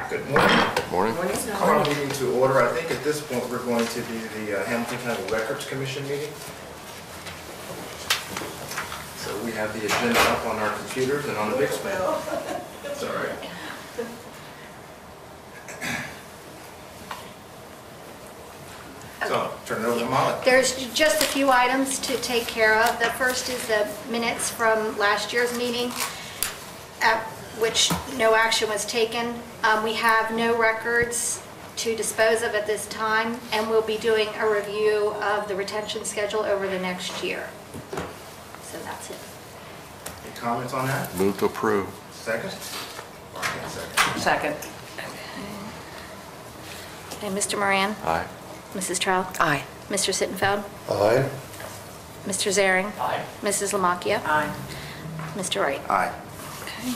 Good morning. Morning. Call our meeting to order. I think at this point we're going to do the Hamilton County Records Commission meeting. So we have the agenda up on our computers and on the big screen. It's all right. So, turn it over to Molly. There's just a few items to take care of. The first is the minutes from last year's meeting, at which no action was taken. We have no records to dispose of at this time, and we'll be doing a review of the retention schedule over the next year. So that's it. Any comments on that? Move to approve. Second? Second. Second. Okay, Mr. Moran? Aye. Mrs. Trell? Aye. Mr. Sittenfeld? Aye. Mr. Zaring? Aye. Mrs. Lamacchia? Aye. Mr. Wright? Aye. Okay.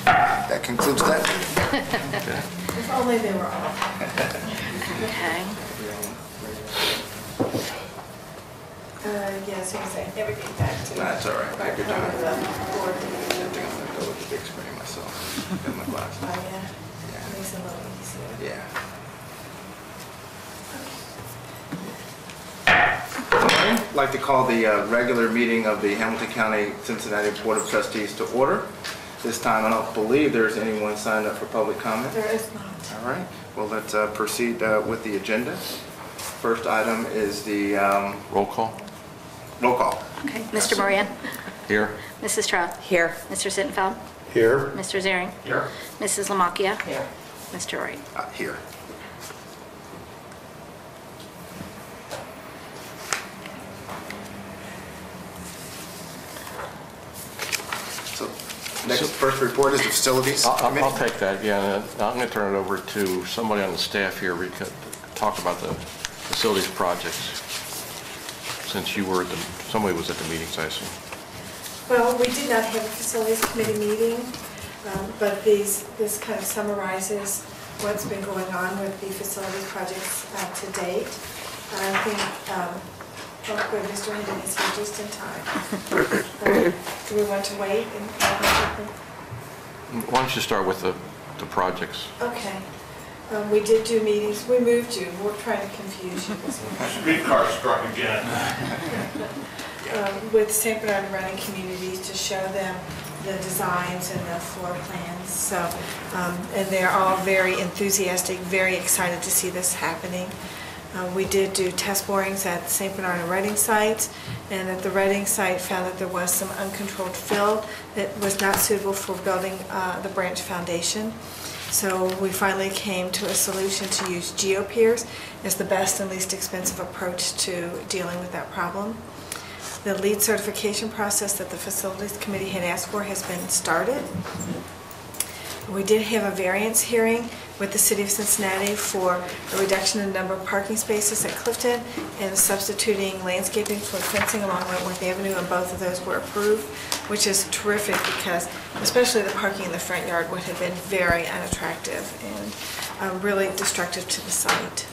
That concludes that. If only they were off. Okay. Yes, you can say everything back to. That's all right. Back Good to time. the board. I think I'm gonna go with the big screen myself. Got my glasses. Oh, yeah. Makes it a little easier. Yeah. I'd like to call the regular meeting of the Hamilton County Cincinnati Board of Trustees to order. This time I don't believe there's anyone signed up for public comment. There is not. All right, well, let's proceed with the agenda. First item is the Roll call. roll call. Okay. Mr. Moran? Here. Mrs. Trell? Here. Mr. Sittenfeld? Here. Mr. Zaring? Here. Mrs. Lamacchia? Here. Mr. Wright? Here. So, first report is the facilities committee. I'll take that, yeah. And I'm going to turn it over to somebody on the staff here. We could talk about the facilities projects, since you were somebody was at the meetings, I assume. Well, we did not have a facilities committee meeting, but this kind of summarizes what's been going on with the facilities projects to date. I think, oh, good, Mr. Hendon is here just in time. Do we want to wait? Why don't you start with the projects? Okay. We did do meetings. We moved you. We're trying to confuse you. Streetcar struck again. With St. Bernard and Running Communities to show them the designs and the floor plans. So, and they're all very enthusiastic, very excited to see this happening. We did do test borings at St. Bernard and Reading sites, and at the Reading site found that there was some uncontrolled fill that was not suitable for building the branch foundation. So we finally came to a solution to use geopiers as the best and least expensive approach to dealing with that problem. The LEED certification process that the Facilities Committee had asked for has been started. We did have a variance hearing with the City of Cincinnati for a reduction in the number of parking spaces at Clifton and substituting landscaping for fencing along Wentworth Avenue, and both of those were approved, which is terrific because especially the parking in the front yard would have been very unattractive and really destructive to the site.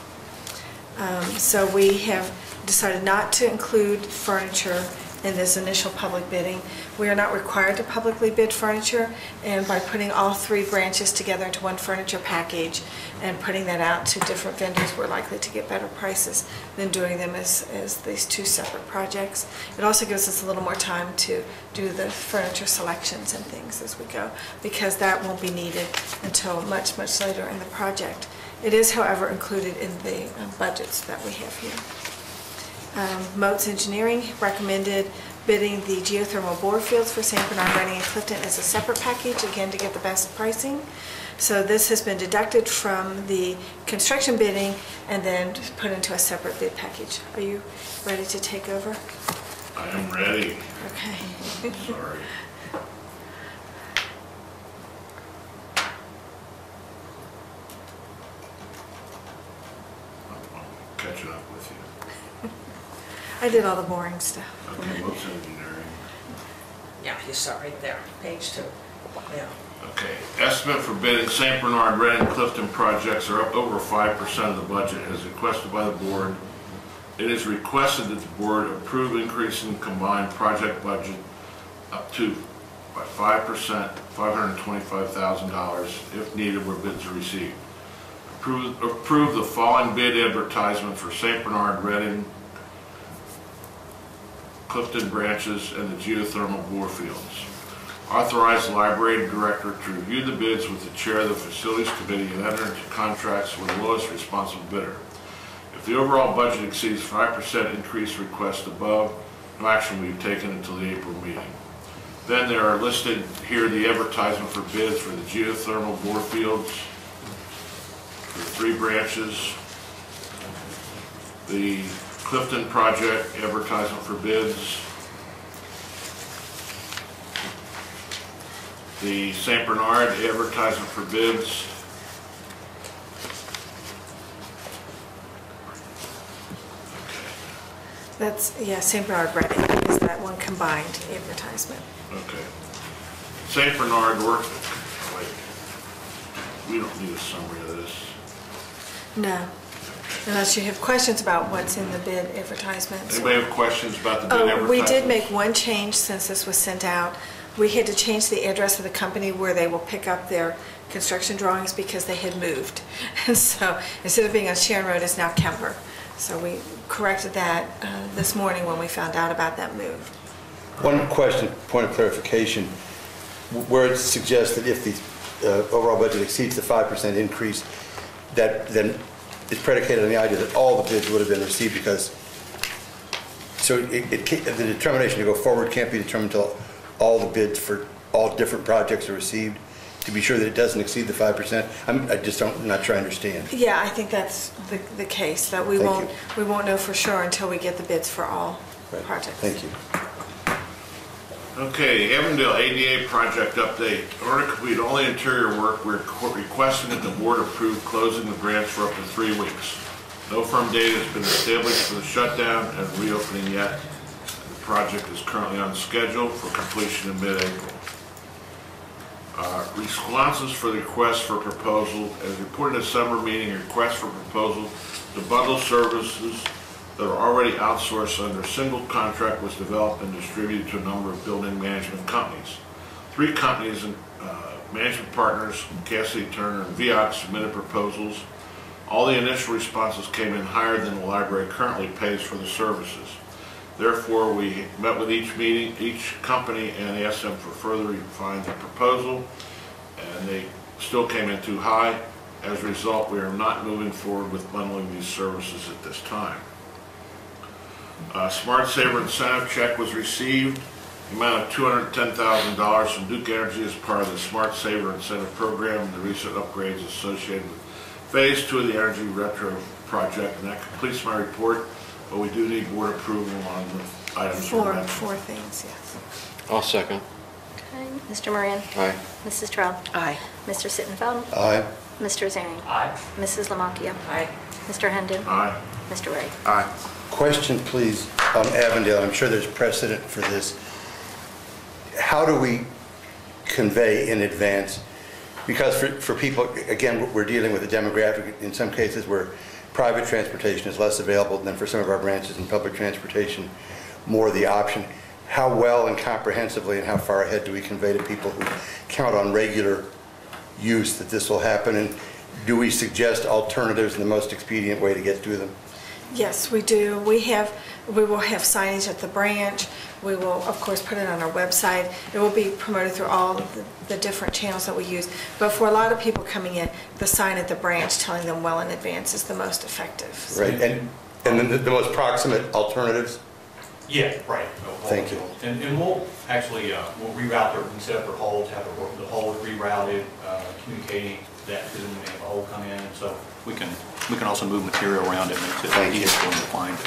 So we have decided not to include furniture in this initial public bidding. We are not required to publicly bid furniture, and by putting all three branches together into one furniture package and putting that out to different vendors, we're likely to get better prices than doing them as these two separate projects. It also gives us a little more time to do the furniture selections and things as we go, because that won't be needed until much, much later in the project. It is, however, included in the budgets that we have here. Moats Engineering recommended bidding the geothermal bore fields for St. Bernard, Reading, and Clifton as a separate package, again to get the best pricing. So this has been deducted from the construction bidding and then put into a separate bid package. Are you ready to take over? I am ready. Okay. Sorry. I'm catching up with you. I did all the boring stuff. Okay, what's engineering? Yeah, you saw right there, page 2. Yeah. Okay, estimate for bidding St. Bernard, Reading, Clifton projects are up over 5% of the budget as requested by the board. It is requested that the board approve increasing combined project budget up to by 5%, $525,000 if needed where bids are received. Approve the following bid advertisement for St. Bernard, Reading, Clifton branches, and the geothermal bore fields. Authorize the library director to review the bids with the chair of the facilities committee and enter into contracts with the lowest responsible bidder. If the overall budget exceeds 5% increase request above, no action will be taken until the April meeting. Then there are listed here the advertisement for bids for the geothermal bore fields, the 3 branches, the Clifton project advertisement for bids, the St. Bernard advertisement for bids, That's, yeah, St. Bernard Reading is that one combined advertisement. okay. St. Bernard work, wait, we don't need a summary of this. No, unless you have questions about what's in the bid advertisements. Anybody have questions about the bid advertisement? We did make one change since this was sent out. We had to change the address of the company where they will pick up their construction drawings because they had moved. And so instead of being on Sharon Road, it's now Kemper. So we corrected that this morning when we found out about that move. One question, point of clarification, where it suggests that if the overall budget exceeds the 5% increase, that then is predicated on the idea that all the bids would have been received because, so the determination to go forward can't be determined until all the bids for all different projects are received, to be sure that it doesn't exceed the 5%? I'm not sure I understand. Yeah, I think that's the case, that we Thank won't know for sure until we get the bids for all Right. projects. Thank you. Okay, Avondale ADA project update. In order to complete all the interior work, we're requesting that the board approve closing the branch for up to 3 weeks. No firm date has been established for the shutdown and reopening yet. The project is currently on schedule for completion in mid-April. Responses for the request for proposal. As reported at summer meeting, a request for proposal to bundle services that are already outsourced under single contract was developed and distributed to a number of building management companies. 3 companies and management partners, Cassidy Turner and Vioxx, submitted proposals. All the initial responses came in higher than the library currently pays for the services. Therefore, we met with each company and asked them for further refine the proposal, and they still came in too high. As a result, we are not moving forward with bundling these services at this time. Smart Saver incentive check was received, the amount of $210,000 from Duke Energy as part of the Smart Saver incentive program and the recent upgrades associated with Phase 2 of the Energy Retro project, and that completes my report. But we do need board approval on the items. Four things, yes. I'll second. Okay, Mr. Moran? Aye. Mrs. Terrell? Aye. Mr. Sittenfeld? Aye. Mr. Zani? Aye. Mrs. Lamacchia? Aye. Mr. Hendon? Aye. Mr. Ray? Aye. Question, please, on Avondale. I'm sure there's precedent for this. How do we convey in advance? Because for people, again, we're dealing with a demographic in some cases where private transportation is less available than for some of our branches, and public transportation more the option. How well and comprehensively and how far ahead do we convey to people who count on regular use that this will happen? And do we suggest alternatives in the most expedient way to get to them? Yes, we do. We will have signage at the branch. We will, of course, put it on our website. It will be promoted through all the different channels that we use. But for a lot of people coming in, the sign at the branch telling them well in advance is the most effective. Right, and then the most proximate alternatives? Yeah, right. Thank you. And we'll actually, we'll reroute their, we set up their hole, to have the hole rerouted, communicating that, because then we have a hole come in, so we can also move material around it, makes it easier for them to find.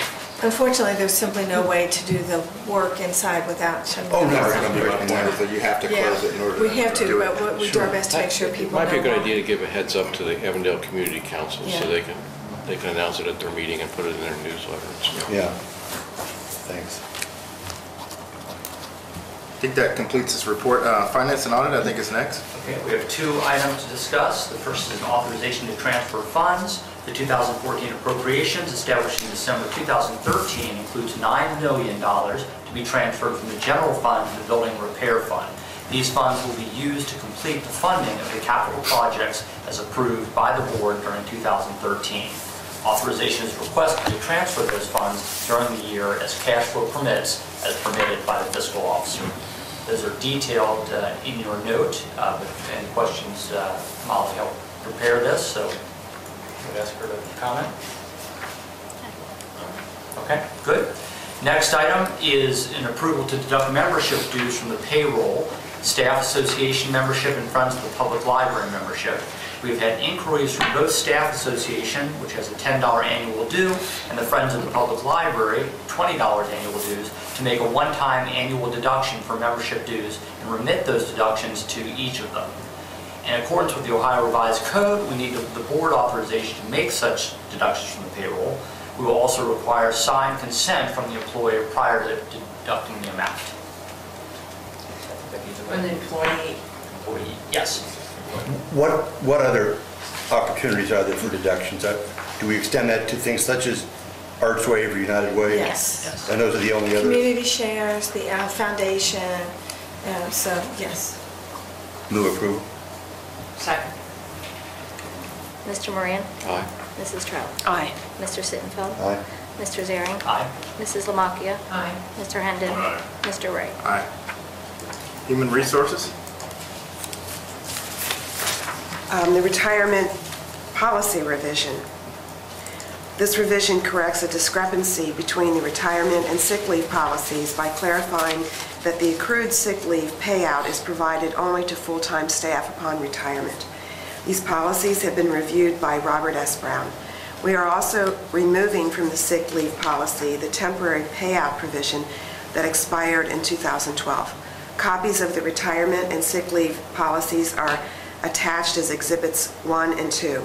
Unfortunately, there's simply no way to do the work inside without shutting Oh, down. no, it's going to be recommended that you have to close it in order to We have to, do it. but we do our best to make sure people know. It might be a good idea to give a heads up to the Avondale Community Council so Yeah. they can announce it at their meeting and put it in their newsletter and stuff. Yeah, thanks. I think that completes this report. Finance and audit, I think, is next. Okay, we have 2 items to discuss. The first is an authorization to transfer funds. The 2014 appropriations established in December 2013 includes $9 million to be transferred from the general fund to the building repair fund. These funds will be used to complete the funding of the capital projects as approved by the board during 2013. Authorization is requested to transfer those funds during the year as cash flow permits, as permitted by the fiscal officer. Those are detailed in your note. Any questions, Molly helped prepare this, so I would ask her to comment. Okay, good. Next item is an approval to deduct membership dues from the payroll, staff association membership, and Friends of the Public Library membership. We've had inquiries from both Staff Association, which has a $10 annual due, and the Friends of the Public Library, $20 annual dues, to make a one-time annual deduction for membership dues and remit those deductions to each of them. In accordance with the Ohio Revised Code, we need the board authorization to make such deductions from the payroll. We will also require signed consent from the employer prior to deducting the amount. An employee. Employee, yes. What other opportunities are there for deductions? Do we extend that to things such as Archway or United Way? Yes. And those are the only other? Community shares, the foundation, so yes. Move approval. Second. Mr. Moran? Aye. Mrs. Trout? Aye. Mr. Sittenfeld? Aye. Mr. Zaring? Aye. Mrs. Lamacchia? Aye. Mr. Hendon? Aye. Mr. Ray? Aye. Human Resources? The retirement policy revision. This revision corrects a discrepancy between the retirement and sick leave policies by clarifying that the accrued sick leave payout is provided only to full-time staff upon retirement. These policies have been reviewed by Robert S. Brown. We are also removing from the sick leave policy the temporary payout provision that expired in 2012. Copies of the retirement and sick leave policies are attached as Exhibits 1 and 2.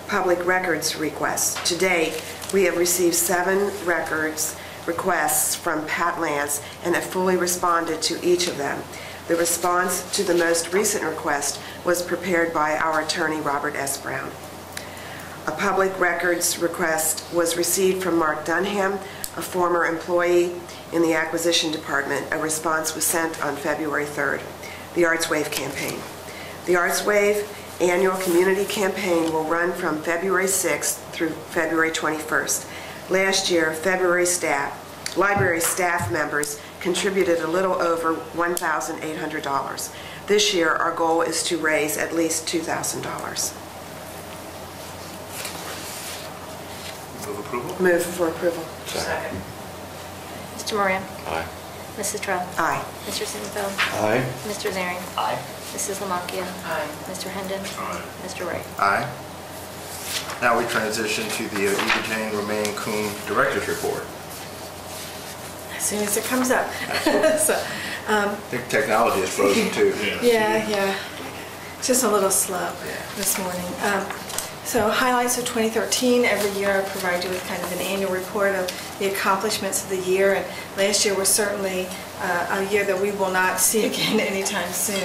Public records requests. To date, we have received 7 records requests from Pat Lance and have fully responded to each of them. The response to the most recent request was prepared by our attorney, Robert S. Brown. A public records request was received from Mark Dunham, a former employee in the acquisition department. A response was sent on February 3rd. The Arts Wave campaign. The Arts Wave annual community campaign will run from February 6th through February 21st. Last year, library staff members contributed a little over $1,800. This year, our goal is to raise at least $2,000. Move approval? Move for approval. Second. Mr. Moran? Aye. Mrs. Trout? Aye. Mr. Sittenfeld? Aye. Mr. Zaring? Aye. Mrs. Lamacchia? Aye. Mr. Hendon? Aye. Mr. Ray? Aye. Now we transition to the Eva Jane Romaine Kuhn Director's Report. As soon as it comes up. So, I think technology is frozen too. yeah. Just a little slow this morning. So highlights of 2013, every year I provide you with kind of an annual report of the accomplishments of the year, and last year was certainly a year that we will not see again anytime soon.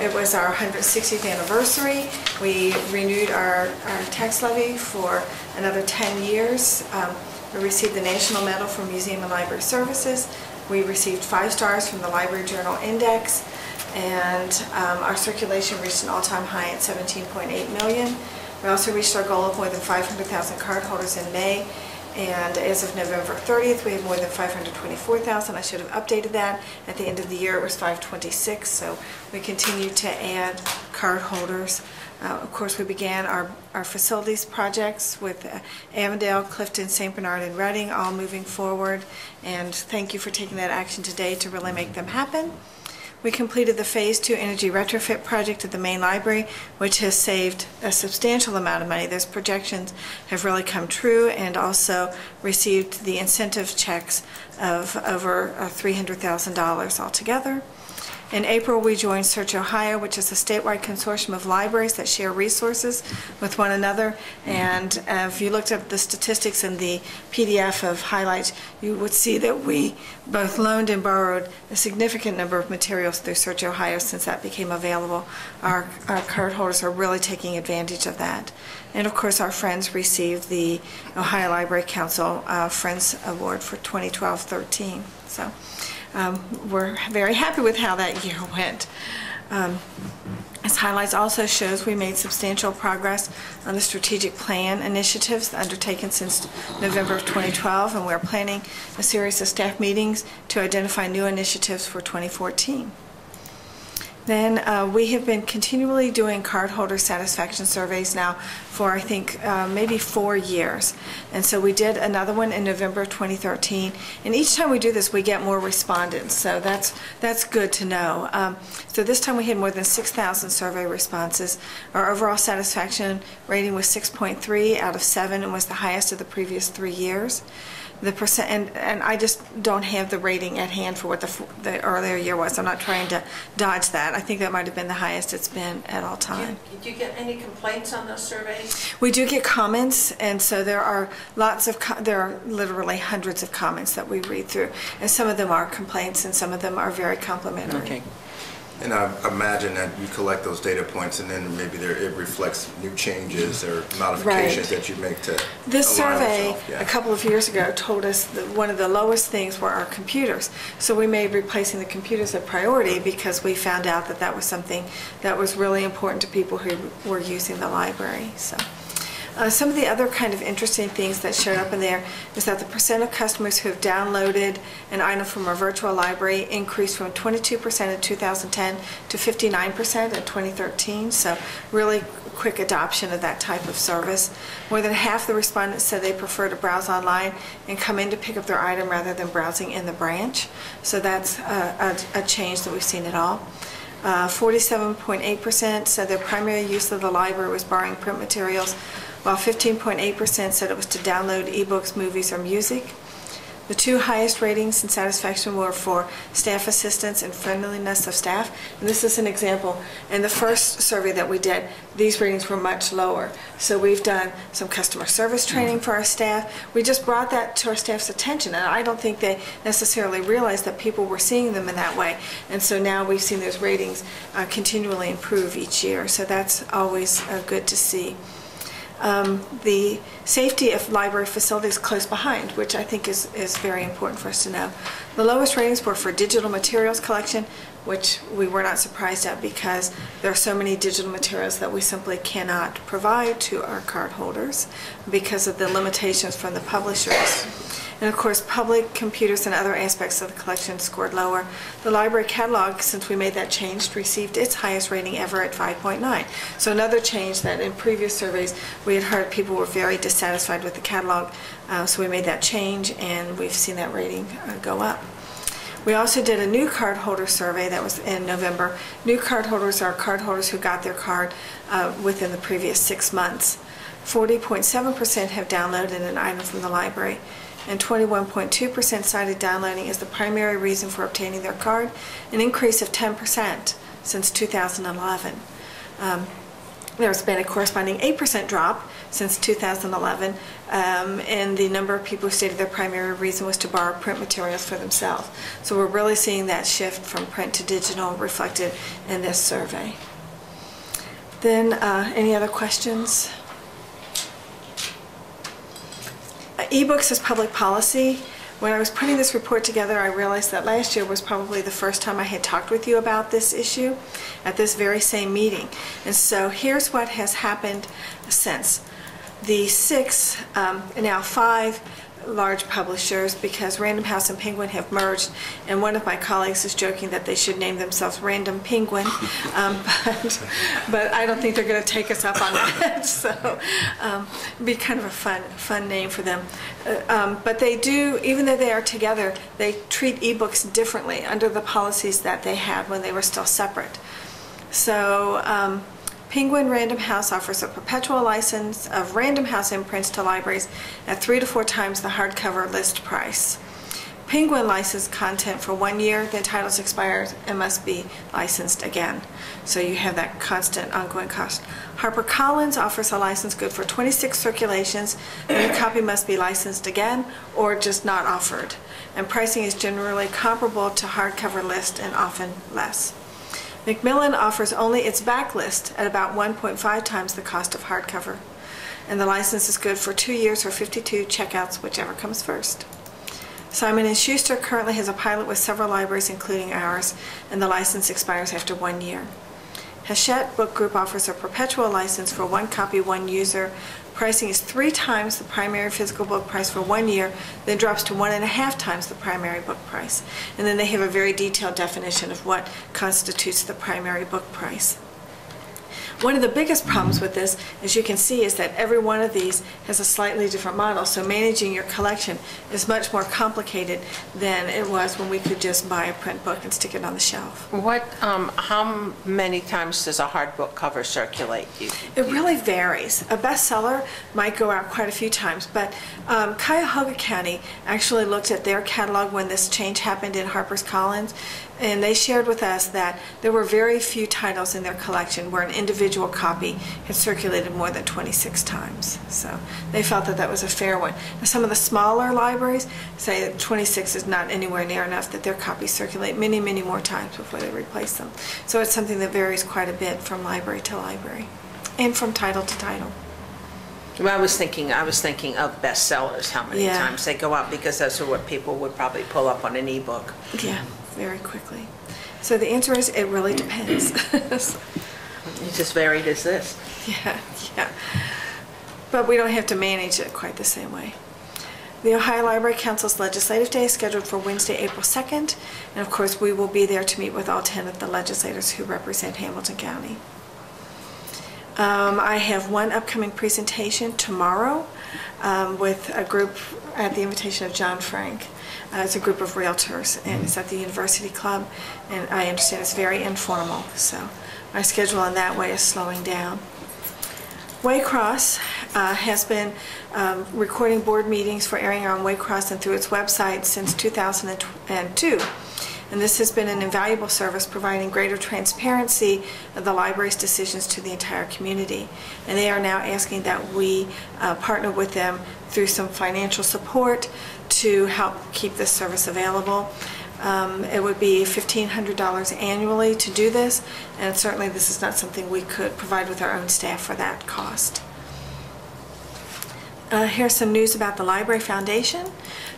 It was our 160th anniversary. We renewed our tax levy for another 10 years. We received the National Medal for Museum and Library Services. We received 5 stars from the Library Journal Index, and our circulation reached an all-time high at 17.8 million. We also reached our goal of more than 500,000 cardholders in May, and as of November 30th, we have more than 524,000. I should have updated that. At the end of the year, it was 526, so we continue to add cardholders. Of course, we began our facilities projects with Avondale, Clifton, St. Bernard, and Reading, all moving forward, and thank you for taking that action today to really make them happen. We completed the Phase 2 energy retrofit project at the main library, which has saved a substantial amount of money. Those projections have really come true, and also received the incentive checks of over $300,000 altogether. In April, we joined Search Ohio, which is a statewide consortium of libraries that share resources with one another. And if you looked at the statistics in the PDF of highlights, you would see that we both loaned and borrowed a significant number of materials through Search Ohio since that became available. Our cardholders are really taking advantage of that. And of course, our friends received the Ohio Library Council Friends Award for 2012-13. So. we're very happy with how that year went. As highlights also shows, we made substantial progress on the strategic plan initiatives undertaken since November of 2012, and we're planning a series of staff meetings to identify new initiatives for 2014. Then we have been continually doing cardholder satisfaction surveys now for, I think, maybe 4 years. And so we did another one in November of 2013. And each time we do this, we get more respondents. So that's good to know. So this time we had more than 6,000 survey responses. Our overall satisfaction rating was 6.3 out of 7 and was the highest of the previous 3 years. The percent, and I just don't have the rating at hand for what the earlier year was. I'm not trying to dodge that. I think that might have been the highest it's been at all time. Did you get any complaints on those surveys? We do get comments, and so there are there are literally hundreds of comments that we read through, and some of them are complaints, and some of them are very complimentary. Okay. And I imagine that you collect those data points, and then maybe it reflects new changes or modifications that you make to this align survey yourself. Yeah. a couple of years ago told us that one of the lowest things were our computers. So we made replacing the computers a priority because we found out that that was something that was really important to people who were using the library. So. Some of the other kind of interesting things that showed up in there is that the percent of customers who have downloaded an item from our virtual library increased from 22% in 2010 to 59% in 2013. So really quick adoption of that type of service. More than half the respondents said they prefer to browse online and come in to pick up their item rather than browsing in the branch. So that's a change that we've seen at all. 47.8% said their primary use of the library was borrowing print materials, while 15.8% said it was to download ebooks, movies, or music. The two highest ratings in satisfaction were for staff assistance and friendliness of staff. And this is an example. In the first survey that we did, these ratings were much lower. So we've done some customer service training for our staff. We just brought that to our staff's attention, and I don't think they necessarily realized that people were seeing them in that way. And so now we've seen those ratings continually improve each year. So that's always good to see. The safety of library facilities close behind, which I think is very important for us to know. The lowest ratings were for digital materials collection, which we were not surprised at because there are so many digital materials that we simply cannot provide to our card holders because of the limitations from the publishers. And of course, public computers and other aspects of the collection scored lower. The library catalog, since we made that change, received its highest rating ever at 5.9. So another change that in previous surveys we had heard people were very dissatisfied with the catalog. So we made that change, and we've seen that rating go up. We also did a new card holder survey that was in November. New card holders are card holders who got their card within the previous 6 months. 40.7% have downloaded an item from the library, and 21.2% cited downloading as the primary reason for obtaining their card, an increase of 10% since 2011. There's been a corresponding 8% drop since 2011 in the number of people who stated their primary reason was to borrow print materials for themselves. So we're really seeing that shift from print to digital reflected in this survey. Then any other questions? Ebooks as public policy. When I was putting this report together, I realized that last year was probably the first time I had talked with you about this issue at this very same meeting. And so here's what has happened since. The 6, now 5 large publishers, because Random House and Penguin have merged, and one of my colleagues is joking that they should name themselves Random Penguin, but I don't think they're going to take us up on that, so it'd be kind of a fun name for them. But they do, even though they are together, they treat ebooks differently under the policies that they had when they were still separate. So Penguin Random House offers a perpetual license of Random House imprints to libraries at 3 to 4 times the hardcover list price. Penguin licensed content for 1 year, then titles expire and must be licensed again. So you have that constant ongoing cost. HarperCollins offers a license good for 26 circulations, and the copy must be licensed again or just not offered. And pricing is generally comparable to hardcover list and often less. Macmillan offers only its backlist at about 1.5 times the cost of hardcover, and the license is good for 2 years or 52 checkouts, whichever comes first. Simon & Schuster currently has a pilot with several libraries, including ours, and the license expires after 1 year. Hachette Book Group offers a perpetual license for 1 copy, 1 user. Pricing is 3 times the primary physical book price for 1 year, then drops to 1.5 times the primary book price. And then they have a very detailed definition of what constitutes the primary book price. One of the biggest problems with this, as you can see, is that every one of these has a slightly different model, so managing your collection is much more complicated than it was when we could just buy a print book and stick it on the shelf. How many times does a hard book cover circulate? It really varies. A bestseller might go out quite a few times, but Cuyahoga County actually looked at their catalog when this change happened in HarperCollins, and they shared with us that there were very few titles in their collection where an individual copy had circulated more than 26 times. So they felt that that was a fair one. Now, some of the smaller libraries say that 26 is not anywhere near enough, that their copies circulate many, many more times before they replace them. So it's something that varies quite a bit from library to library and from title to title. Well, I was thinking of bestsellers, how many times they go out, because those are what people would probably pull up on an ebook. Yeah, very quickly. So the answer is, it really depends. It's as varied as this. Yeah. But we don't have to manage it quite the same way. The Ohio Library Council's Legislative Day is scheduled for Wednesday, April 2nd, and of course we will be there to meet with all 10 of the legislators who represent Hamilton County. I have one upcoming presentation tomorrow with a group at the invitation of John Frank. It's a group of realtors, and it's at the University Club, and I understand it's very informal, so my schedule in that way is slowing down. Waycross has been recording board meetings for airing on Waycross and through its website since 2002. And this has been an invaluable service, providing greater transparency of the library's decisions to the entire community. And they are now asking that we partner with them through some financial support to help keep this service available. It would be $1,500 annually to do this, and certainly this is not something we could provide with our own staff for that cost. Here's some news about the Library Foundation.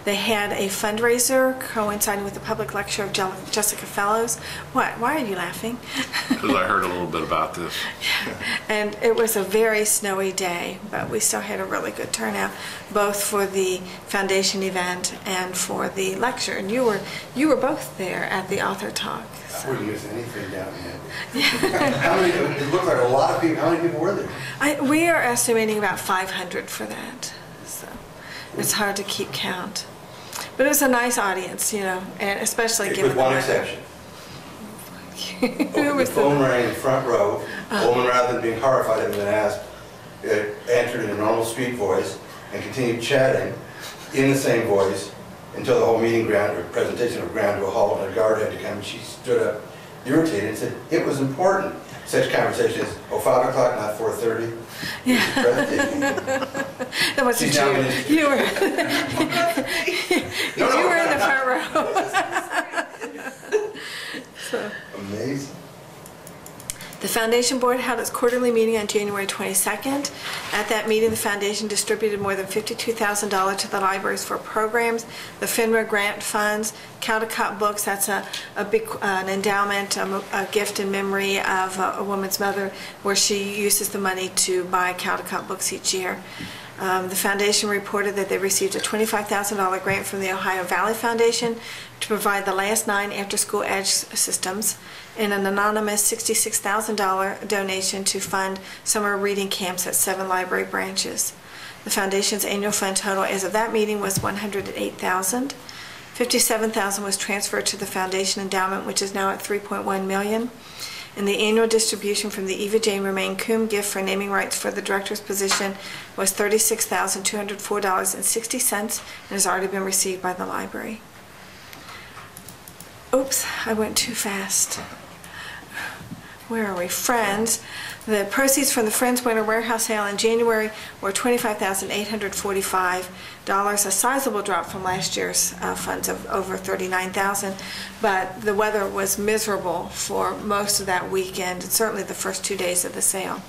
They had a fundraiser coinciding with the public lecture of Jessica Fellows. What? Why are you laughing? Because I heard a little bit about this. And it was a very snowy day, but we still had a really good turnout, both for the foundation event and for the lecture. And you were both there at the author talk. I wouldn't use anything down here. How many? It looked like a lot of people. How many people were there? We are estimating about 500 for that. So it's hard to keep count. But it was a nice audience, you know, and especially given with one exception. Who was the phone rang in the front row. A woman, rather than being horrified having been asked, answered in a normal street voice and continued chatting in the same voice until the whole meeting ground or presentation was ground to a halt, and a guard had to come. And she stood up, irritated, and said, "It was important." Such conversations, 5 o'clock, not 4:30. Yeah. That wasn't you. You were. You were in the front row. So. Amazing. The Foundation Board held its quarterly meeting on January 22nd. At that meeting, the Foundation distributed more than $52,000 to the libraries for programs, the FINRA grant funds, Caldecott Books, that's an endowment, a gift in memory of a woman's mother, where she uses the money to buy Caldecott Books each year. The Foundation reported that they received a $25,000 grant from the Ohio Valley Foundation to provide the last 9 after-school Edge systems, and an anonymous $66,000 donation to fund summer reading camps at 7 library branches. The Foundation's annual fund total as of that meeting was $108,000. $57,000 was transferred to the Foundation endowment, which is now at $3.1 million. And the annual distribution from the Eva Jane Romaine Coombe gift for naming rights for the director's position was $36,204.60 and has already been received by the library. Oops, I went too fast. Where are we? Friends. The proceeds from the Friends Winter Warehouse Sale in January were $25,845, a sizable drop from last year's funds of over $39,000, but the weather was miserable for most of that weekend, and certainly the first 2 days of the sale.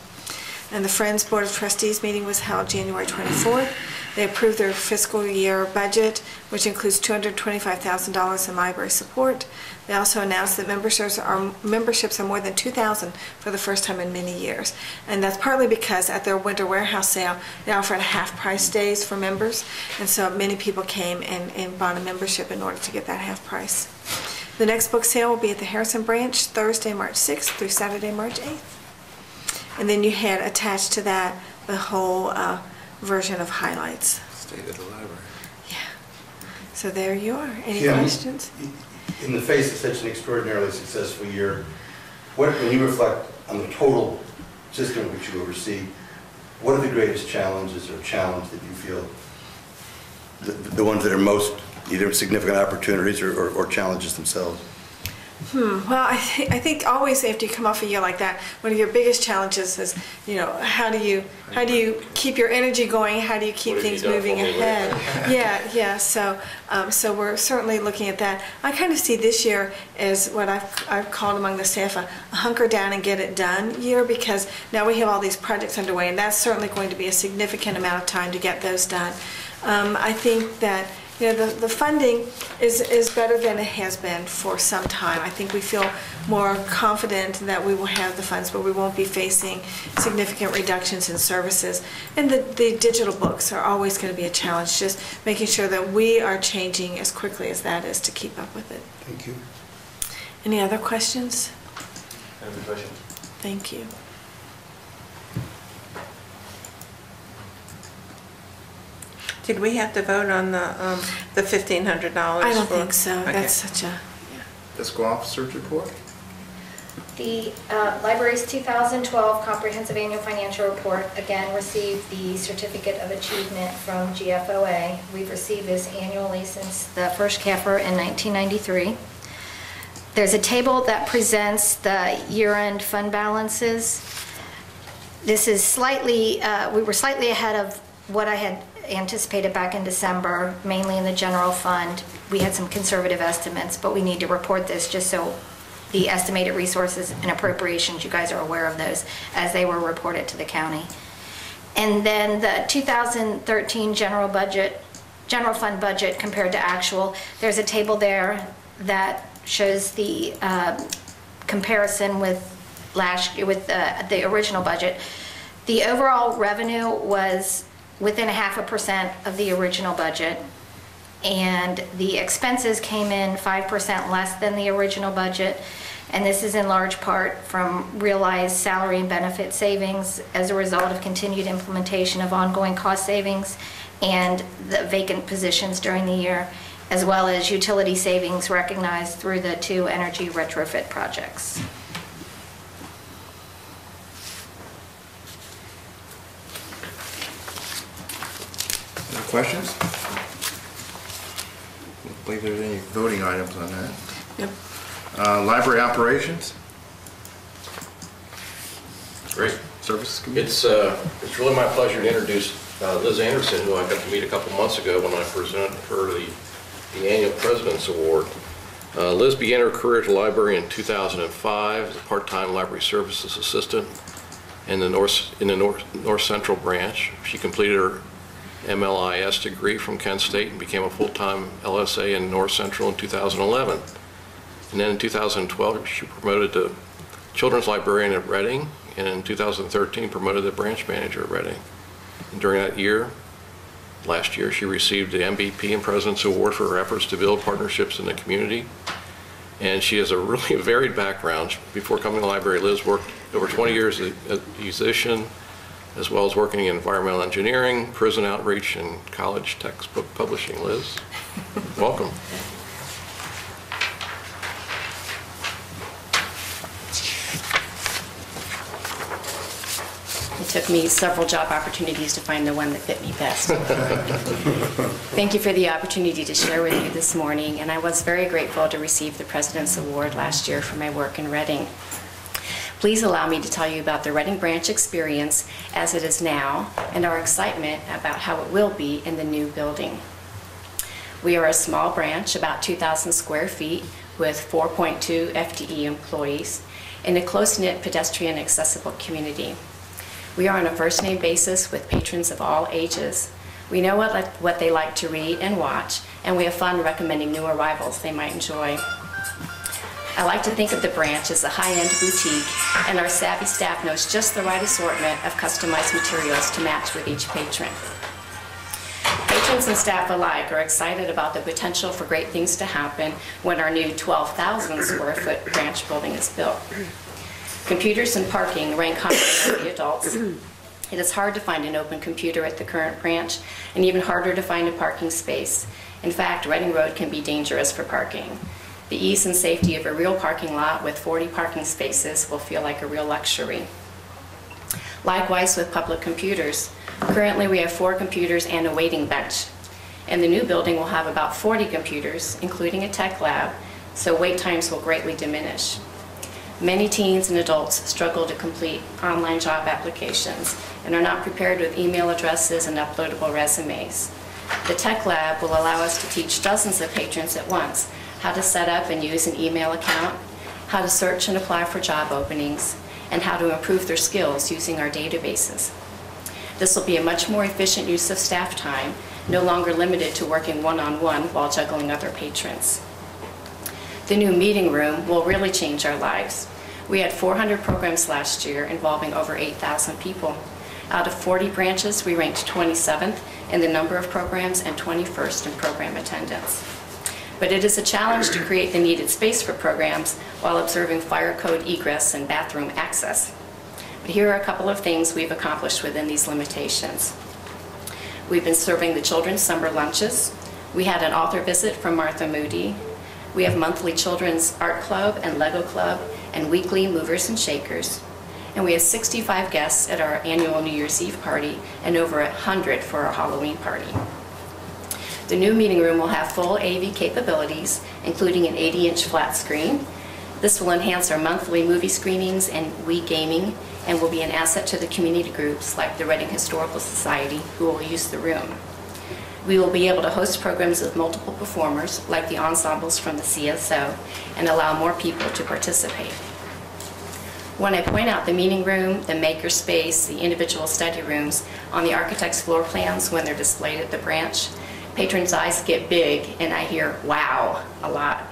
And the Friends Board of Trustees meeting was held January 24th. They approved their fiscal year budget, which includes $225,000 in library support. They also announced that memberships are more than 2,000 for the first time in many years. And that's partly because at their winter warehouse sale, they offered half-price days for members. And so many people came and bought a membership in order to get that half price. The next book sale will be at the Harrison Branch Thursday, March 6th through Saturday, March 8th. And then you had attached to that the whole version of highlights. State of the library. Yeah. So there you are. Any Yeah, questions? In the face of such an extraordinarily successful year, when you reflect on the total system which you oversee, what are the greatest challenges or challenge that you feel, the ones that are most either significant opportunities or challenges themselves? Well, I think always after you come off a year like that, one of your biggest challenges is, how do you keep your energy going? How do you keep things moving ahead? Yeah. So we're certainly looking at that. I kind of see this year as what I've called among the staff a hunker down and get it done year, because now we have all these projects underway, and that's certainly going to be a significant amount of time to get those done. I think that the funding is better than it has been for some time. I think we feel more confident that we will have the funds, but we won't be facing significant reductions in services. And the digital books are always going to be a challenge, just making sure that we are changing as quickly as that is to keep up with it. Thank you. Any other questions? Any other questions? Thank you. Did we have to vote on the $1,500? I don't think so. Okay. That's such a... Fiscal officer's report. The library's 2012 Comprehensive Annual Financial Report again received the Certificate of Achievement from GFOA. We've received this annually since the first CAFR in 1993. There's a table that presents the year-end fund balances. This is slightly, we were slightly ahead of what I had anticipated back in December, mainly in the general fund. We had some conservative estimates, but we need to report this just so the estimated resources and appropriations, you guys are aware of those as they were reported to the county. And then the 2013 general fund budget compared to actual, there's a table there that shows the comparison with the original budget. The overall revenue was within 0.5% of the original budget, and the expenses came in 5% less than the original budget, and this is in large part from realized salary and benefit savings as a result of continued implementation of ongoing cost savings and the vacant positions during the year, as well as utility savings recognized through the 2 energy retrofit projects. Any questions? I don't believe there's any voting items on that. Yep. Library operations? Great. Services Committee? It's really my pleasure to introduce Liz Anderson, who I got to meet a couple months ago when I presented her the annual President's Award. Liz began her career at the library in 2005 as a part-time library services assistant in the North Central branch. She completed her MLIS degree from Kent State and became a full-time LSA in North Central in 2011. And then in 2012, she promoted to children's librarian at Reading, and in 2013 promoted to branch manager at Reading. And during that year, last year, she received the MVP and President's Award for her efforts to build partnerships in the community. And she has a really varied background. Before coming to the library, Liz worked over 20 years as a musician, as well as working in environmental engineering, prison outreach, and college textbook publishing. Liz, welcome. It took me several job opportunities to find the one that fit me best. Thank you for the opportunity to share with you this morning, and I was very grateful to receive the President's Award last year for my work in Reading. Please allow me to tell you about the Reading branch experience as it is now and our excitement about how it will be in the new building. We are a small branch, about 2,000 square feet, with 4.2 FTE employees in a close-knit pedestrian accessible community. We are on a first-name basis with patrons of all ages. We know what they like to read and watch, and we have fun recommending new arrivals they might enjoy. I like to think of the branch as a high-end boutique, and our savvy staff knows just the right assortment of customized materials to match with each patron. Patrons and staff alike are excited about the potential for great things to happen when our new 12,000 square foot branch building is built. Computers and parking rank higher among the adults. It is hard to find an open computer at the current branch, and even harder to find a parking space. In fact, Reading Road can be dangerous for parking. The ease and safety of a real parking lot with 40 parking spaces will feel like a real luxury. Likewise with public computers. Currently we have 4 computers and a waiting bench. And the new building will have about 40 computers, including a tech lab, so wait times will greatly diminish. Many teens and adults struggle to complete online job applications and are not prepared with email addresses and uploadable resumes. The tech lab will allow us to teach dozens of patrons at once how to set up and use an email account, how to search and apply for job openings, and how to improve their skills using our databases. This will be a much more efficient use of staff time, no longer limited to working one-on-one while juggling other patrons. The new meeting room will really change our lives. We had 400 programs last year involving over 8,000 people. Out of 40 branches, we ranked 27th in the number of programs and 21st in program attendance. But it is a challenge to create the needed space for programs while observing fire code egress and bathroom access. But here are a couple of things we've accomplished within these limitations. We've been serving the children's summer lunches. We had an author visit from Martha Moody. We have monthly children's art club and Lego club and weekly movers and shakers. And we have 65 guests at our annual New Year's Eve party and over 100 for our Halloween party. The new meeting room will have full AV capabilities, including an 80-inch flat screen. This will enhance our monthly movie screenings and Wii gaming, and will be an asset to the community groups like the Reading Historical Society, who will use the room. We will be able to host programs with multiple performers, like the ensembles from the CSO, and allow more people to participate. When I point out the meeting room, the maker space, the individual study rooms on the architect's floor plans when they're displayed at the branch, patrons' eyes get big and I hear "wow" a lot.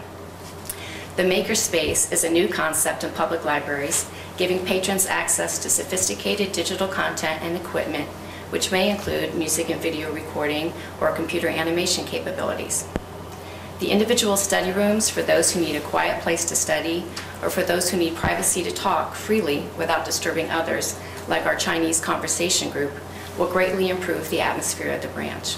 The makerspace is a new concept in public libraries, giving patrons access to sophisticated digital content and equipment, which may include music and video recording or computer animation capabilities. The individual study rooms for those who need a quiet place to study or for those who need privacy to talk freely without disturbing others, like our Chinese conversation group, will greatly improve the atmosphere of the branch.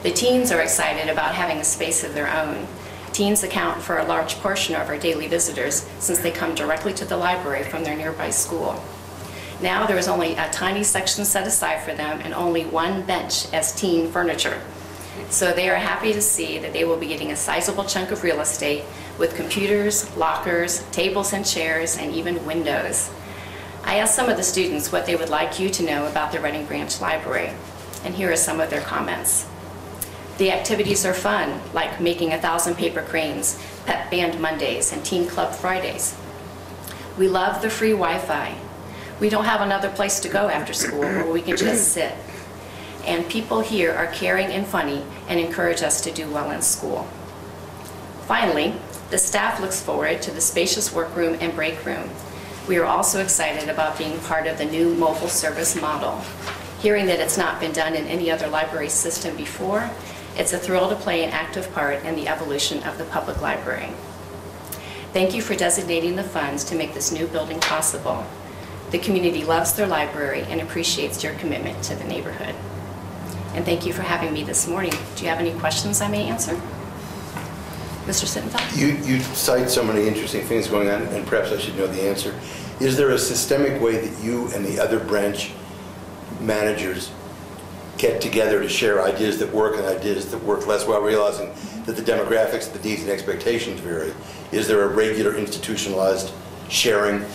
The teens are excited about having a space of their own. Teens account for a large portion of our daily visitors since they come directly to the library from their nearby school. Now there is only a tiny section set aside for them and only one bench as teen furniture. So they are happy to see that they will be getting a sizable chunk of real estate with computers, lockers, tables and chairs, and even windows. I asked some of the students what they would like you to know about the Reading Branch Library, and here are some of their comments. The activities are fun, like making 1,000 paper cranes, pet band Mondays, and teen club Fridays. We love the free Wi-Fi. We don't have another place to go after school where we can just sit. And people here are caring and funny and encourage us to do well in school. Finally, the staff looks forward to the spacious workroom and break room. We are also excited about being part of the new mobile service model. Hearing that it's not been done in any other library system before, it's a thrill to play an active part in the evolution of the public library. Thank you for designating the funds to make this new building possible. The community loves their library and appreciates your commitment to the neighborhood. And thank you for having me this morning. Do you have any questions I may answer? Mr. Sittenfeld? You cite so many interesting things going on, and perhaps I should know the answer. Is there a systemic way that you and the other branch managers get together to share ideas that work and ideas that work less, while realizing that the demographics, the needs and expectations vary? Is there a regular institutionalized sharing?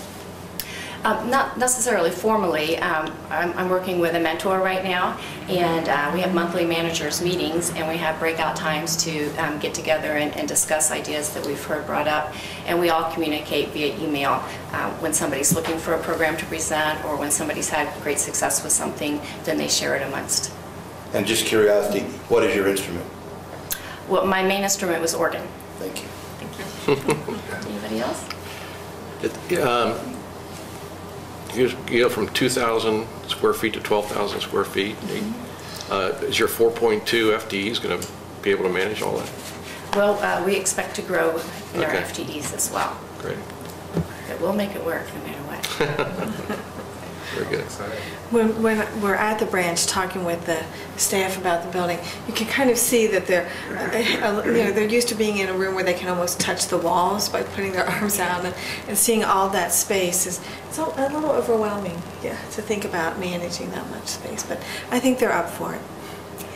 Not necessarily formally. I'm working with a mentor right now, and we have monthly managers meetings, and we have breakout times to get together and discuss ideas that we've heard brought up. And we all communicate via email when somebody's looking for a program to present, or when somebody's had great success with something, then they share it amongst And just curiosity, what is your instrument? Well, my main instrument was organ. Thank you. Thank you. Anybody else? You go from 2,000 square feet to 12,000 square feet. Is your 4.2 FTEs going to be able to manage all that? Well, we expect to grow in our Okay. FTEs as well. Great. But we'll make it work no matter what. Very good. When we're at the branch talking with the staff about the building, you can kind of see that they're used to being in a room where they can almost touch the walls by putting their arms out, and seeing all that space it's a little overwhelming, yeah, to think about managing that much space. But I think they're up for it.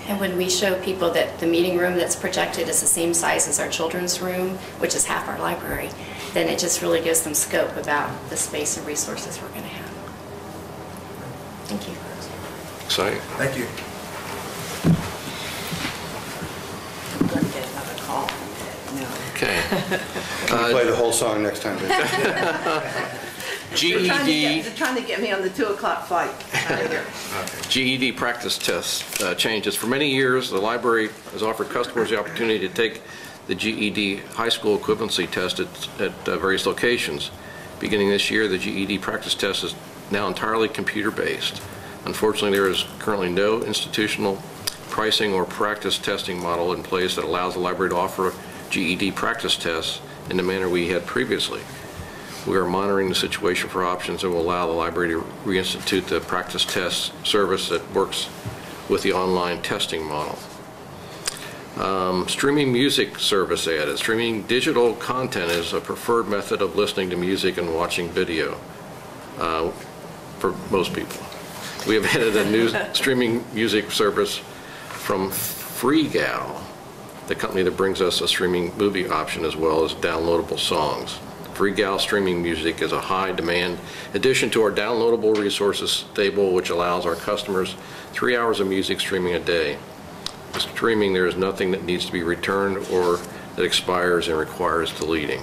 And when we show people that the meeting room that's projected is the same size as our children's room, which is half our library, then it just really gives them scope about the space and resources we're going to have. Thank you. Exciting. Thank you. I'm going to get another call. No. Okay. Can you play the whole song next time? GED. They're trying to get me on the 2 o'clock flight out of here. GED practice test changes. For many years, the library has offered customers the opportunity to take the GED high school equivalency test at various locations. Beginning this year, the GED practice test is now entirely computer-based. Unfortunately, there is currently no institutional pricing or practice testing model in place that allows the library to offer GED practice tests in the manner we had previously. We are monitoring the situation for options that will allow the library to reinstitute the practice test service that works with the online testing model. Streaming music service added. Streaming digital content is a preferred method of listening to music and watching video for most people. We have added a new streaming music service from FreeGal, the company that brings us a streaming movie option as well as downloadable songs. FreeGal streaming music is a high-demand addition to our downloadable resources stable, which allows our customers 3 hours of music streaming a day. With streaming, there is nothing that needs to be returned or that expires and requires deleting.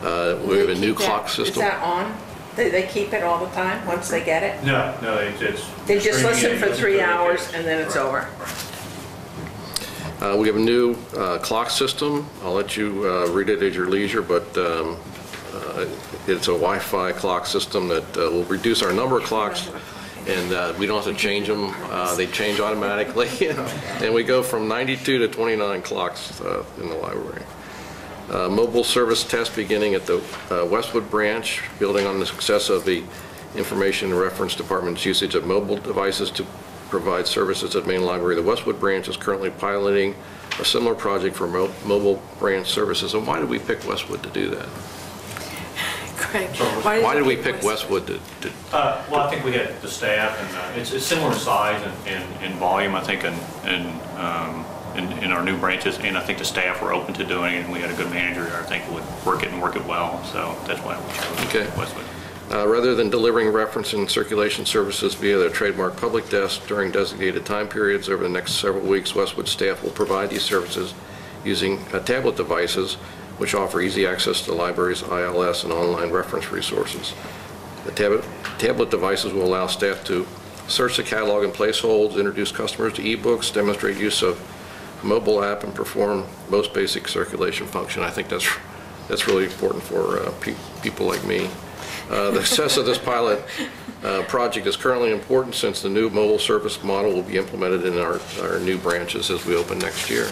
We have a new clock system. Is that on? They keep it all the time once they get it? No, it's. They just streaming listen in, for listen 3 the hours kids. and then it's over. We have a new clock system. I'll let you read it at your leisure, but it's a Wi-Fi clock system that will reduce our number of clocks, and we don't have to change them. They change automatically, and we go from 92 to 29 clocks in the library. Mobile service test beginning at the Westwood branch, building on the success of the Information and Reference Department's usage of mobile devices to provide services at main library. The Westwood branch is currently piloting a similar project for mobile branch services. And why did we pick Westwood to do that? Craig, Why did we pick Westwood to Well, I think we had the staff, and it's similar in size and volume, I think, in our new branches, and I think the staff were open to doing it, and we had a good manager there, I think, would work it well, so that's why we chose Westwood. Rather than delivering reference and circulation services via their trademark public desk during designated time periods over the next several weeks, Westwood staff will provide these services using tablet devices, which offer easy access to the library's ILS and online reference resources. The tablet devices will allow staff to search the catalog and place holds, introduce customers to ebooks, demonstrate use of mobile app, and perform most basic circulation function. I think that's really important for people like me. The success of this pilot project is currently important since the new mobile service model will be implemented in our new branches as we open next year.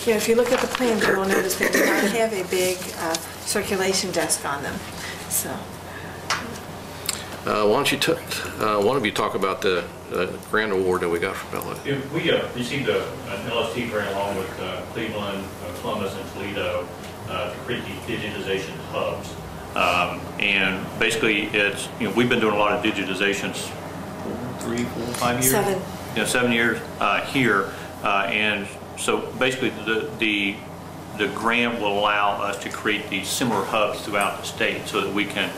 Yeah, if you look at the plans, you will notice they do not have a big circulation desk on them. So, why don't you one of you talk about the grant award that we got from Bella? Yeah, we received an LST grant along with Cleveland, Columbus, and Toledo to create these digitization hubs. And basically, it's we've been doing a lot of digitizations 3, 4, 5 years. 7. 7 years here, and so basically the grant will allow us to create these similar hubs throughout the state, so that we can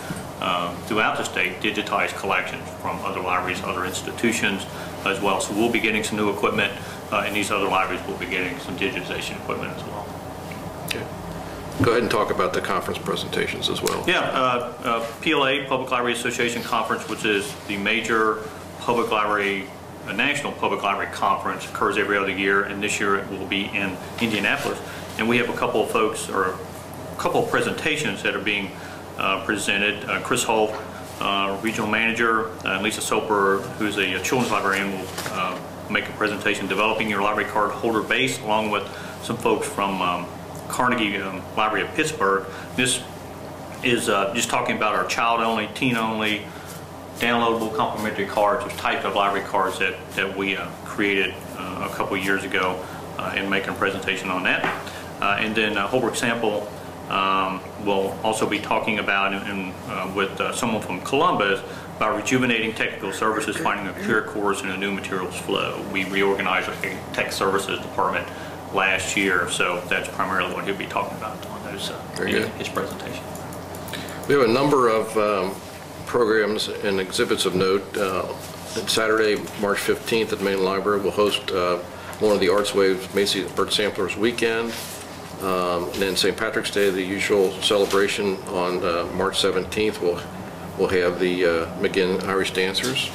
throughout the state digitize collections from other libraries, other institutions as well. So we'll be getting some new equipment, and these other libraries will be getting some digitization equipment as well. Okay. Go ahead and talk about the conference presentations as well. Yeah, PLA, Public Library Association Conference, which is the major public library a national public library conference, occurs every other year, and this year it will be in Indianapolis. And we have a couple of folks, or a couple of presentations that are being presented. Chris Holt, regional manager, and Lisa Soper, who's a children's librarian, will make a presentation, Developing Your Library Card Holder Base, along with some folks from Carnegie Library of Pittsburgh. This is just talking about our child-only, teen-only, downloadable complimentary cards, which type of library cards that we created a couple years ago, and making a presentation on that. And then Holbrook Sample will also be talking about, with someone from Columbus, about rejuvenating technical services, finding a clear course in a new materials flow. We reorganized our tech services department last year, so that's primarily what he'll be talking about on those, his presentation. We have a number of programs and exhibits of note. Saturday, March 15th at the Main Library, we'll host one of the Arts Waves Macy's Art Samplers Weekend. And then St. Patrick's Day, the usual celebration on March 17th, we'll have the McGinn Irish Dancers.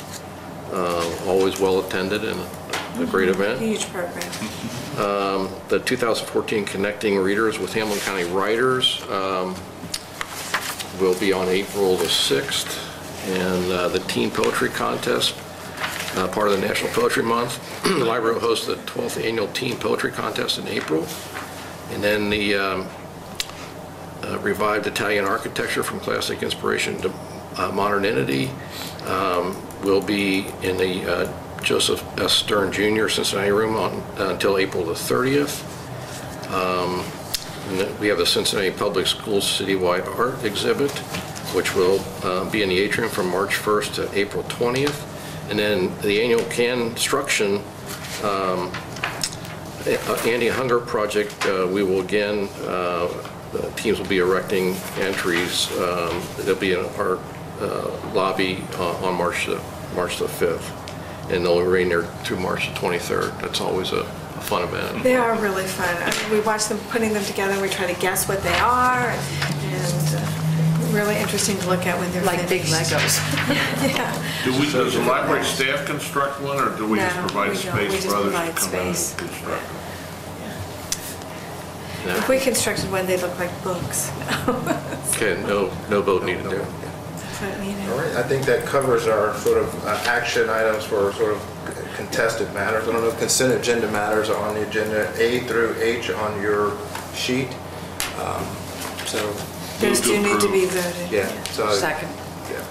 Always well attended and a great event. Huge program. The 2014 Connecting Readers with Hamilton County Writers will be on April the 6th. And the Teen Poetry Contest, part of the National Poetry Month. The library will host the 12th Annual Teen Poetry Contest in April. And then the revived Italian architecture from classic inspiration to modernity will be in the Joseph S. Stern Jr. Cincinnati Room until April the 30th. And then we have the Cincinnati Public Schools Citywide Art Exhibit, which will be in the atrium from March 1st to April 20th. And then the annual construction Andy Hunger project, we will again, the teams will be erecting entries. They'll be in our lobby on March the 5th. And they'll remain there through March the 23rd. That's always a fun event. They are really fun. I mean, we watch them putting them together, and we try to guess what they are, and really interesting to look at when they're Like big finished. Legos. Yeah. Does the library staff construct one, or do we just provide we don't. space We just for others to provide come in and space. construct? If we constructed one, they'd look like books. Okay, no vote needed there. But, you know. All right, I think that covers our sort of action items for sort of contested matters. I don't know if consent agenda matters are on the agenda, A through H on your sheet. So, Those do need to be voted. yeah. So, Second. yeah.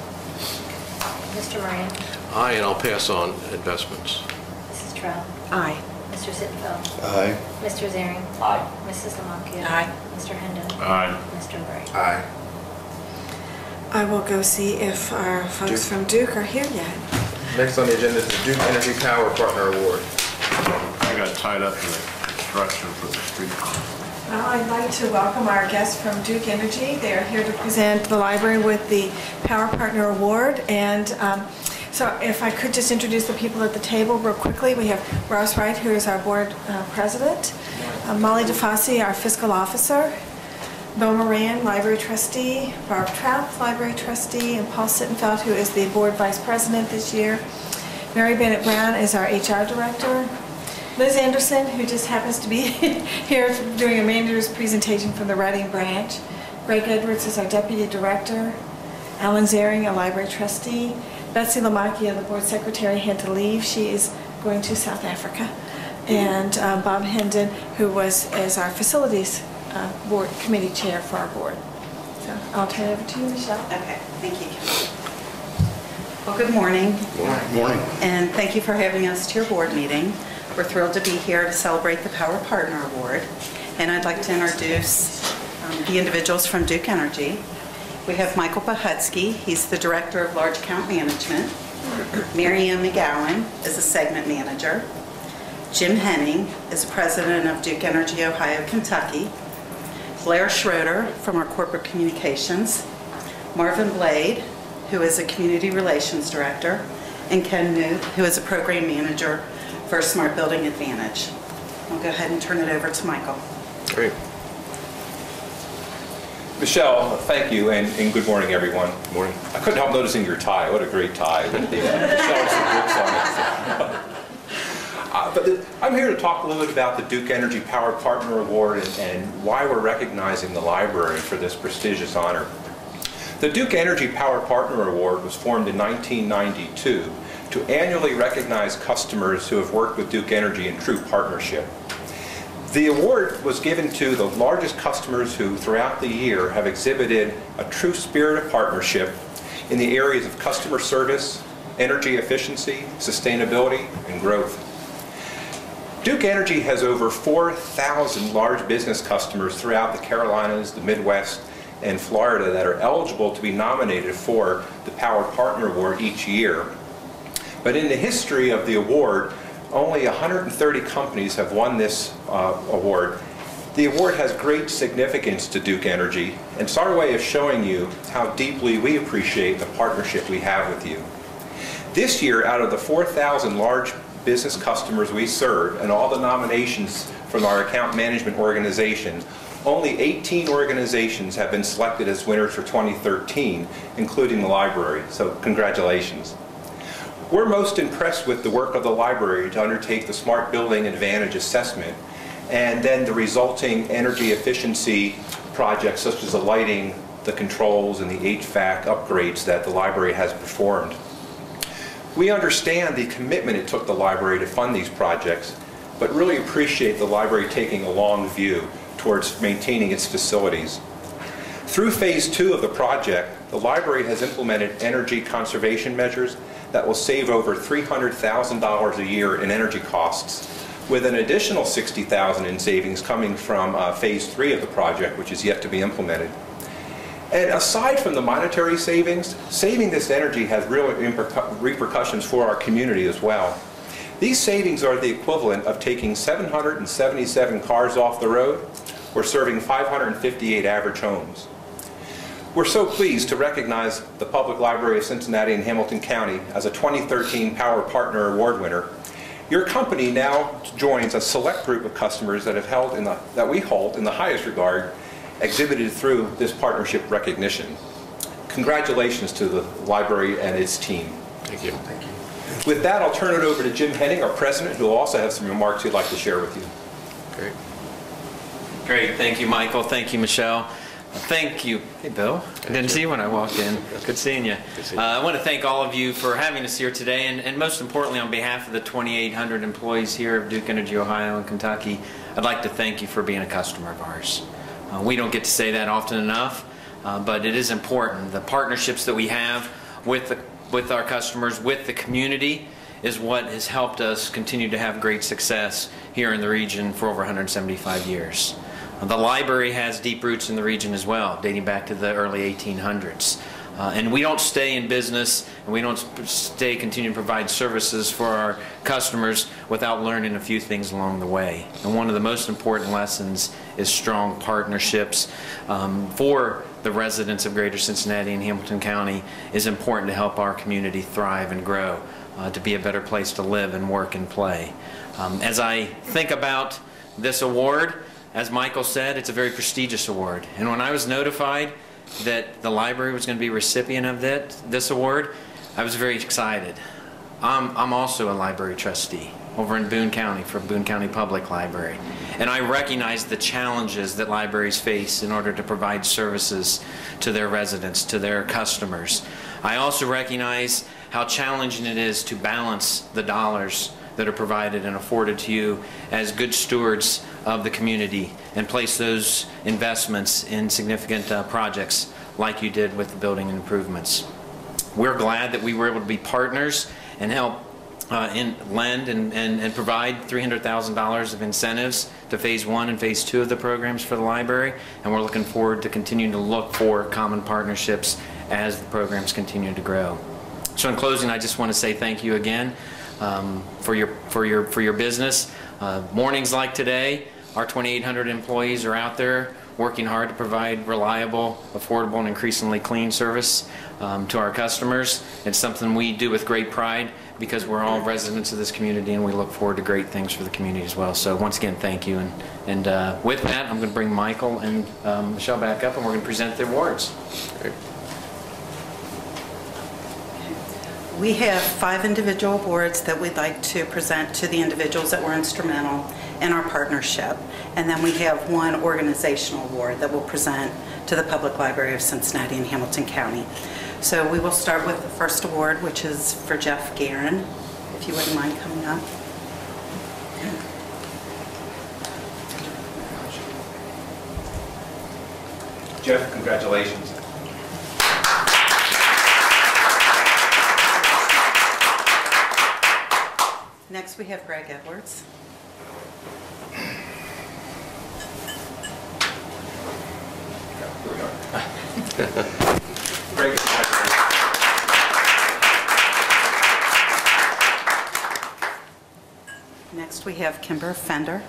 Mr. Moran? Aye, and I'll pass on investments. Mrs. Trout? Aye. Mr. Sittenfeld? Aye. Mr. Zering? Aye. Mrs. Lamacchia? Aye. Mr. Hendon? Aye. Mr. Gray? Aye. I will go see if our folks from Duke are here yet. Next on the agenda is the Duke Energy Power Partner Award. I got tied up in the construction for the street. Well, I'd like to welcome our guests from Duke Energy. They are here to present the library with the Power Partner Award. And so if I could just introduce the people at the table real quickly. We have Ross Wright, who is our board president, Molly DeFossi, our fiscal officer, Bo Moran, library trustee, Barb Trout, library trustee, and Paul Sittenfeld, who is the board vice president this year. Mary Bennett Brown is our HR director. Liz Anderson, who just happens to be here doing a manager's presentation from the Reading branch. Greg Edwards is our deputy director. Alan Zering, a library trustee. Betsy Lamacchia, the board secretary, had to leave. She is going to South Africa. And Bob Hendon, who is our facilities board committee chair for our board. So I'll turn it over to you, Michelle. Okay, thank you. Well, good morning. Good morning. And thank you for having us to your board meeting. We're thrilled to be here to celebrate the Power Partner Award. And I'd like to introduce the individuals from Duke Energy. We have Michael Pahutsky. He's the Director of Large Account Management. Mary Ann McGowan is a segment manager. Jim Henning is President of Duke Energy Ohio, Kentucky. Blair Schroeder from our Corporate Communications. Marvin Blade, who is a Community Relations Director. And Ken Newt, who is a Program Manager for Smart Building Advantage. I'll go ahead and turn it over to Michael. Great. Michelle, thank you, and good morning, everyone. Good morning. I couldn't help noticing your tie. What a great tie with the Michelle's books on it. But I'm here to talk a little bit about the Duke Energy Power Partner Award and why we're recognizing the library for this prestigious honor. The Duke Energy Power Partner Award was formed in 1992 to annually recognize customers who have worked with Duke Energy in true partnership. The award was given to the largest customers who throughout the year have exhibited a true spirit of partnership in the areas of customer service, energy efficiency, sustainability, and growth. Duke Energy has over 4,000 large business customers throughout the Carolinas, the Midwest, and Florida that are eligible to be nominated for the Power Partner Award each year. But in the history of the award, only 130 companies have won this award. The award has great significance to Duke Energy, and it's our way of showing you how deeply we appreciate the partnership we have with you. This year, out of the 4,000 large business customers we serve and all the nominations from our account management organization, only 18 organizations have been selected as winners for 2013, including the library, so congratulations. We're most impressed with the work of the library to undertake the Smart Building Advantage Assessment and then the resulting energy efficiency projects such as the lighting, the controls, and the HVAC upgrades that the library has performed. We understand the commitment it took the library to fund these projects, but really appreciate the library taking a long view towards maintaining its facilities. Through phase 2 of the project, the library has implemented energy conservation measures that will save over $300,000 a year in energy costs, with an additional $60,000 in savings coming from phase 3 of the project, which is yet to be implemented. And aside from the monetary savings, saving this energy has real repercussions for our community as well. These savings are the equivalent of taking 777 cars off the road or serving 558 average homes. We're so pleased to recognize the Public Library of Cincinnati and Hamilton County as a 2013 Power Partner Award winner. Your company now joins a select group of customers that we hold in the highest regard, exhibited through this partnership recognition. Congratulations to the library and its team. Thank you. Thank you. With that, I'll turn it over to Jim Henning, our president, who will also have some remarks he'd like to share with you. Great. Great. Thank you, Michael. Thank you, Michelle. Thank you. Hey, Bill. I didn't see you when I walked in. Good seeing you. I want to thank all of you for having us here today, and most importantly, on behalf of the 2,800 employees here of Duke Energy Ohio and Kentucky, I'd like to thank you for being a customer of ours. We don't get to say that often enough, but it is important. The partnerships that we have with our customers, with the community, is what has helped us continue to have great success here in the region for over 175 years. The library has deep roots in the region as well, dating back to the early 1800s. And we don't stay in business, and we don't continue to provide services for our customers without learning a few things along the way. And one of the most important lessons is strong partnerships for the residents of Greater Cincinnati and Hamilton County is important to help our community thrive and grow, to be a better place to live and work and play. As I think about this award, as Michael said, it's a very prestigious award. And when I was notified that the library was going to be a recipient of this award, I was very excited. I'm also a library trustee over in Boone County for Boone County Public Library. And I recognize the challenges that libraries face in order to provide services to their residents, to their customers. I also recognize how challenging it is to balance the dollars that are provided and afforded to you as good stewards of the community and place those investments in significant projects like you did with the building improvements. We're glad that we were able to be partners and help lend and provide $300,000 of incentives to phase 1 and phase 2 of the programs for the library, and we're looking forward to continuing to look for common partnerships as the programs continue to grow. So in closing, I just want to say thank you again for your business. Mornings like today, our 2,800 employees are out there working hard to provide reliable, affordable, and increasingly clean service to our customers. It's something we do with great pride because we're all residents of this community, and we look forward to great things for the community as well. So once again, thank you. And with that, I'm going to bring Michael and Michelle back up, and we're going to present the awards. Great. We have 5 individual awards that we'd like to present to the individuals that were instrumental in our partnership. And then we have 1 organizational award that we'll present to the Public Library of Cincinnati and Hamilton County. So we will start with the first award, which is for Jeff Guerin, if you wouldn't mind coming up. Jeff, congratulations. Next, we have Greg Edwards. Great. Next, we have Kimber Fender.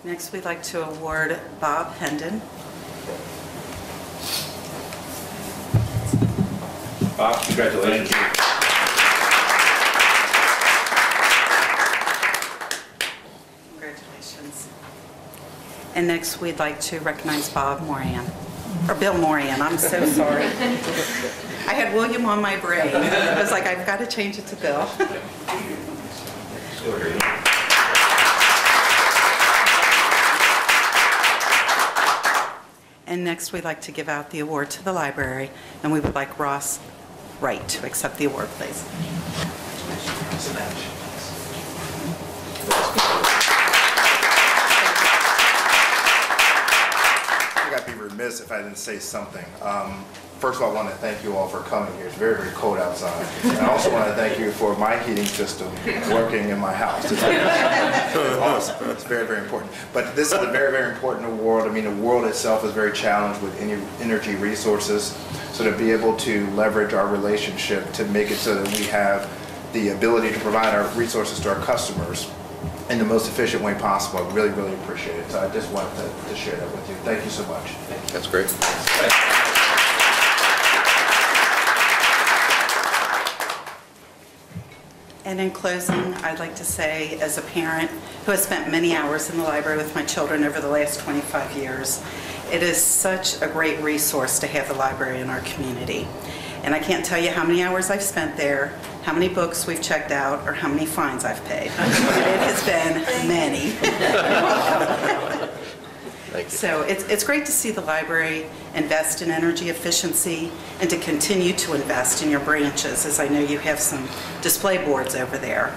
Next, we'd like to award Bob Hendon. Bob, congratulations. Congratulations. And next, we'd like to recognize Bob Moran, or Bill Moran, I'm so sorry. I had William on my brain. I was like, I've got to change it to Bill. And next, we'd like to give out the award to the library, and we would like Ross Wright to accept the award, please. I think I'd be remiss if I didn't say something. First of all, I want to thank you all for coming here. It's very, very cold outside. And I also want to thank you for my heating system working in my house. It's awesome. It's very, very important. But this is a very, very important award. I mean, the world itself is very challenged with energy resources. So to be able to leverage our relationship to make it so that we have the ability to provide our resources to our customers in the most efficient way possible, I really, really appreciate it. So I just wanted to share that with you. Thank you so much. That's great. And in closing, I'd like to say, as a parent who has spent many hours in the library with my children over the last 25 years, it is such a great resource to have the library in our community. And I can't tell you how many hours I've spent there, how many books we've checked out, or how many fines I've paid. It has been many. Thank you. So it's great to see the library invest in energy efficiency and to continue to invest in your branches, as I know you have some display boards over there.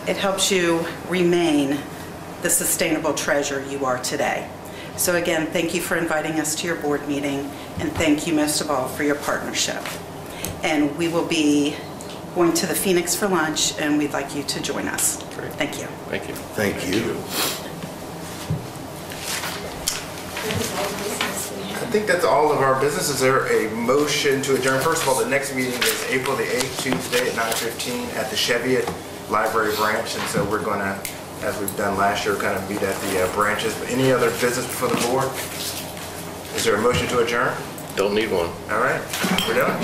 It helps you remain the sustainable treasure you are today. So again, thank you for inviting us to your board meeting, and thank you most of all for your partnership. And we will be going to the Phoenix for lunch, and we'd like you to join us. Great. Thank you. Thank you. Thank you. I think that's all of our business. Is there a motion to adjourn? First of all, the next meeting is April the 8th, Tuesday at 9:15 at the Cheviot Library Branch. And so we're going to, as we've done last year, kind of meet at the branches. But any other business before the board? Is there a motion to adjourn? Don't need one. All right, we're done.